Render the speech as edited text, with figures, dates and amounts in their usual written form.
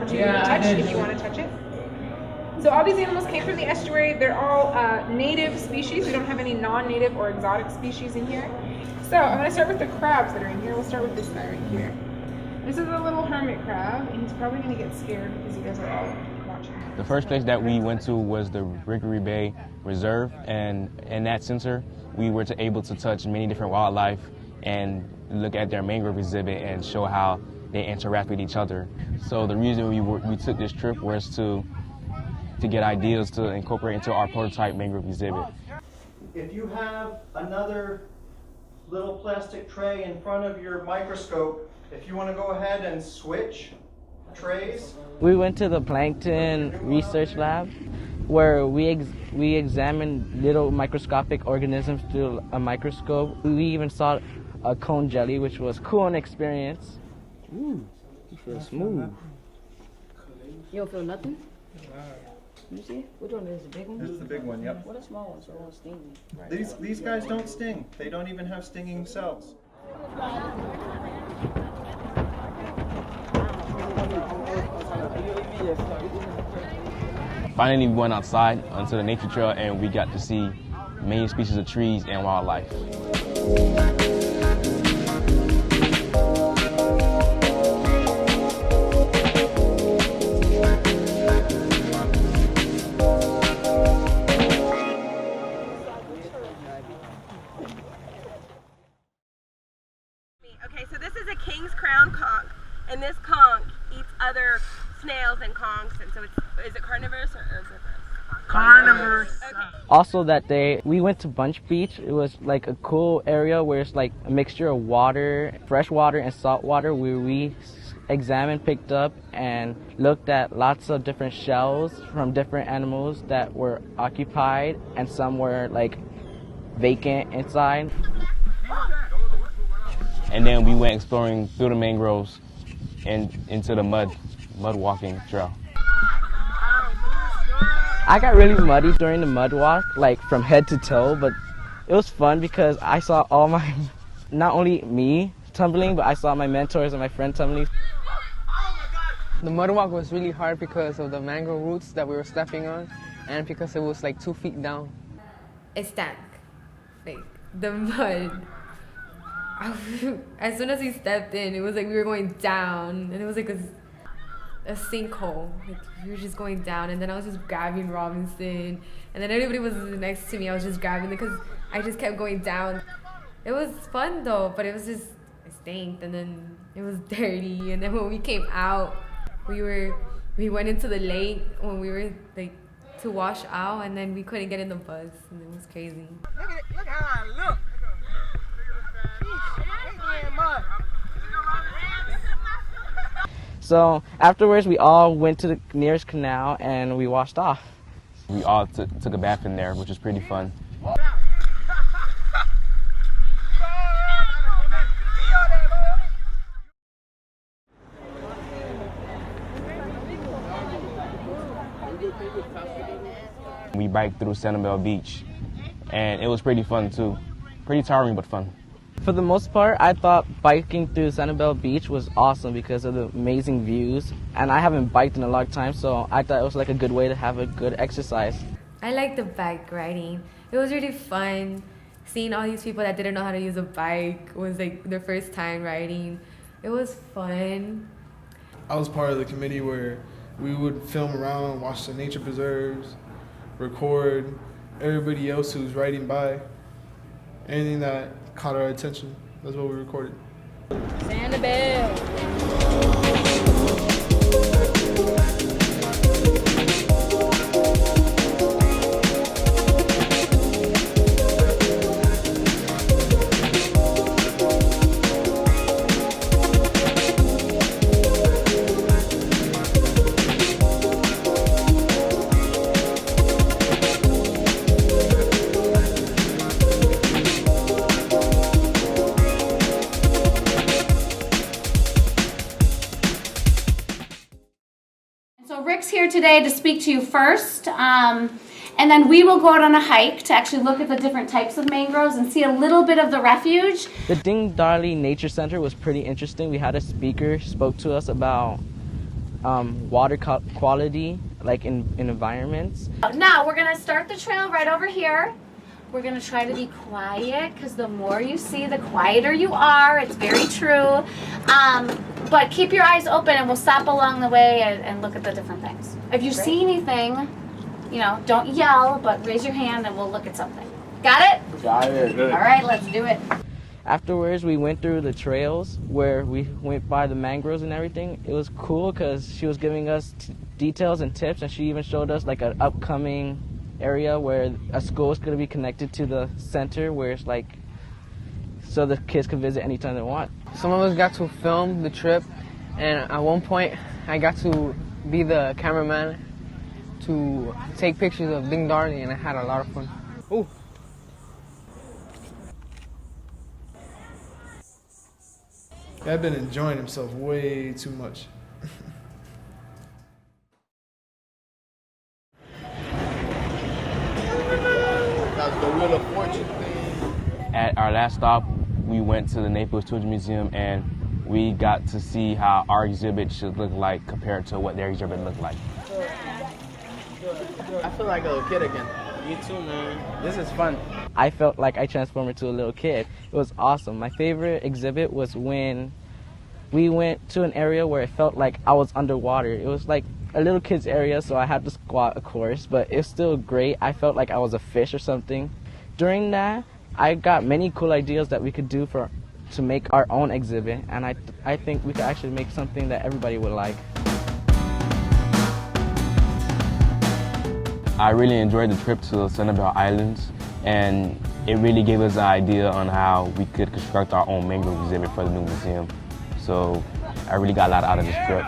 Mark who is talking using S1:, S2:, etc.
S1: to touch if you want to touch it. So all these animals came from the estuary. They're all native species. We don't have any non-native or exotic species in here. So I'm going to start with the crabs that are in here. We'll start with this guy right here. This is a little hermit crab, and he's probably going to get scared because you guys are all watching.
S2: The first place that we went to was the Rookery Bay Reserve, and in that center, we were able to touch many different wildlife and look at their mangrove exhibit and show how they interact with each other. So the reason we took this trip was to get ideas to incorporate into our prototype mangrove exhibit.
S3: If you have another little plastic tray in front of your microscope, if you want to go ahead and switch trays.
S4: We went to the plankton research lab where we examined little microscopic organisms through a microscope. We even saw a cone jelly, which was cool an experience.
S5: Ooh, you feel smooth.
S6: You don't feel nothing? You see? Which one is the big one?
S3: This is the big one, yep.
S6: What a small one, so it won't sting me.
S3: These guys don't sting. They don't even have stinging cells.
S2: Finally, we went outside onto the nature trail and we got to see many species of trees and wildlife.
S7: Okay, so this is a king's crown conch, and this conch eats other snails and conchs, and so is it carnivorous or herbivorous?
S1: Carnivores.
S7: Okay.
S4: Also that day, we went to Bunche Beach. It was like a cool area where it's like a mixture of water, fresh water and salt water, where we examined, picked up, and looked at lots of different shells from different animals that were occupied, and some were like vacant inside.
S2: And then we went exploring through the mangroves and into the mud walking trail.
S4: I got really muddy during the mud walk, like from head to toe, but it was fun because I saw all my, not only me tumbling, but I saw my mentors and my friend tumbling.
S8: The mud walk was really hard because of the mangrove roots that we were stepping on, and because it was like 2 feet down.
S9: It stank. Like the mud. As soon as we stepped in, it was like we were going down, and it was like a sinkhole. Like we were just going down, and then I was just grabbing Robinson, and then everybody was next to me. I was just grabbing them because I just kept going down. It was fun though, but it was just it stank, and then it was dirty. And then when we came out, we went into the lake when we were like to wash out, and then we couldn't get in the bus, and it was crazy.
S10: Look how I look.
S4: So afterwards, we all went to the nearest canal and we washed off.
S2: We all took a bath in there, which was pretty fun. We biked through Sanibel Beach, and it was pretty fun too. Pretty tiring, but fun.
S4: For the most part, I thought biking through Sanibel Beach was awesome because of the amazing views. And I haven't biked in a long time, so I thought it was like a good way to have a good exercise.
S9: I like the bike riding. It was really fun. Seeing all these people that didn't know how to use a bike was like their first time riding. It was fun.
S11: I was part of the committee where we would film around, watch the nature preserves, record everybody else who's riding by. Anything that caught our attention, that's what we recorded.
S6: Sanibel.
S12: Here today to speak to you first, and then we will go out on a hike to actually look at the different types of mangroves and see a little bit of the refuge.
S4: The Ding Darley Nature Center was pretty interesting. We had a speaker spoke to us about water quality, like in environments.
S12: Now we're gonna start the trail right over here. We're gonna try to be quiet because the more you see, the quieter you are. It's very true. But keep your eyes open and we'll stop along the way and look at the different things. If you see anything, you know, don't yell, but raise your hand and we'll look at something. Got it?
S4: Got it.
S12: All right, let's do it.
S4: Afterwards, we went through the trails where we went by the mangroves and everything. It was cool because she was giving us details and tips, and she even showed us like an upcoming area where a school is going to be connected to the center, where it's like so the kids can visit anytime they want.
S8: Some of us got to film the trip, and at one point I got to be the cameraman to take pictures of Ding Darling, and I had a lot of fun. Ooh.
S11: I've been enjoying himself way too much.
S5: That's the Wheel of Fortune thing.
S2: At our last stop, we went to the Naples Children's Museum and we got to see how our exhibit should look like compared to what their exhibit looked like.
S5: I feel like a little kid again. Me too, man. This is fun.
S4: I felt like I transformed into a little kid. It was awesome. My favorite exhibit was when we went to an area where it felt like I was underwater. It was like a little kid's area, so I had to squat, of course, but it was still great. I felt like I was a fish or something. During that, I got many cool ideas that we could do to make our own exhibit, and I think we could actually make something that everybody would like.
S2: I really enjoyed the trip to the Sanibel Islands, and it really gave us an idea on how we could construct our own mangrove exhibit for the new museum. So I really got a lot out of this trip.